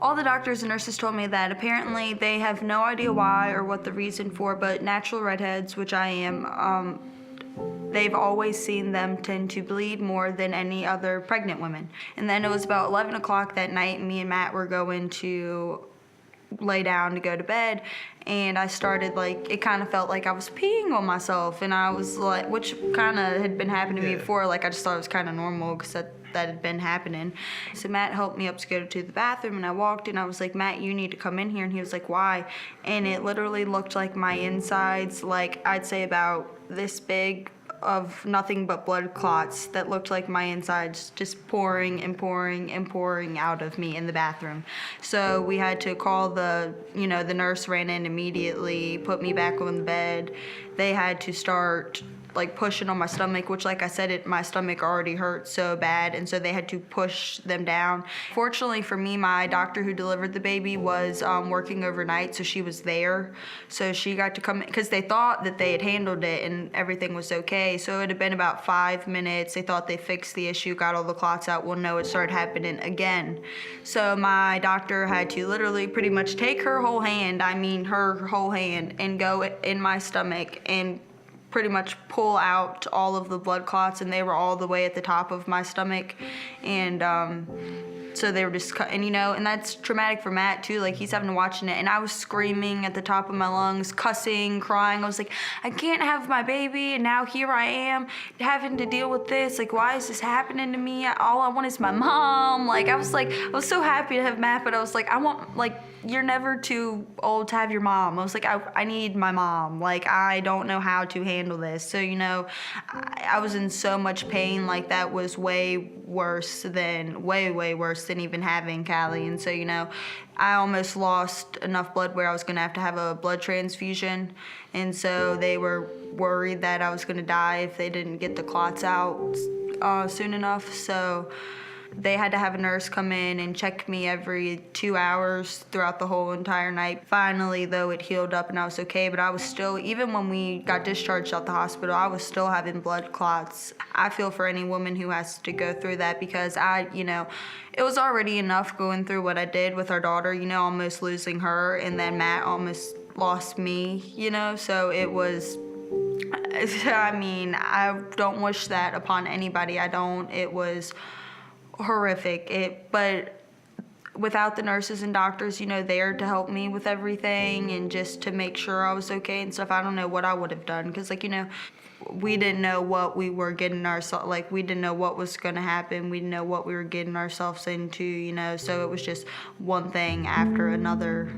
All the doctors and nurses told me that apparently they have no idea why or what the reason for, but natural redheads, which I am, they've always seen them tend to bleed more than any other pregnant women. And then it was about 11 o'clock that night, and me and Matt were going to lay down to go to bed, and I started, like, it kind of felt like I was peeing on myself, and I was like, which kind of had been happening to me before, like, I just thought it was kind of normal because that had been happening. So Matt helped me up to go to the bathroom, and I walked in, I was like, Matt, you need to come in here, and he was like, why? And it literally looked like my insides, like, I'd say about this big, of nothing but blood clots that looked like my insides just pouring and pouring and pouring out of me in the bathroom. So we had to call the nurse ran in immediately, put me back on the bed. They had to start like pushing on my stomach, which, like I said, my stomach already hurt so bad, and so they had to push them down. Fortunately for me, my doctor who delivered the baby was working overnight, so she was there. So she got to come in because they thought that they had handled it and everything was okay. So it had been about 5 minutes. They thought they fixed the issue, got all the clots out. Well, no, it started happening again. So my doctor had to literally pretty much take her whole hand, her whole hand, and go in my stomach and pretty much pull out all of the blood clots, and they were all the way at the top of my stomach. And so they were just and that's traumatic for Matt too, like he's having to watch it, and I was screaming at the top of my lungs, cussing, crying. I was like, I can't have my baby, and now here I am having to deal with this, like, why is this happening to me? All I want is my mom. Like, I was so happy to have Matt, but I was like, you're never too old to have your mom. I was like, I need my mom. Like, I don't know how to handle this. So, I was in so much pain. Like, that was way worse than even having Callie. And so, I almost lost enough blood where I was going to have a blood transfusion. And so they were worried that I was going to die if they didn't get the clots out soon enough. So they had to have a nurse come in and check me every 2 hours throughout the whole entire night. Finally, though, it healed up and I was okay, but I was still, even when we got discharged out the hospital, I was still having blood clots. I feel for any woman who has to go through that, because it was already enough going through what I did with our daughter, almost losing her, and then Matt almost lost me, so it was, I don't wish that upon anybody. I don't. It was horrific. But without the nurses and doctors, there to help me with everything and just to make sure I was okay and stuff, I don't know what I would have done, because we didn't know what we were getting ourselves, like, we didn't know what was going to happen. We didn't know what we were getting ourselves into, so it was just one thing after another.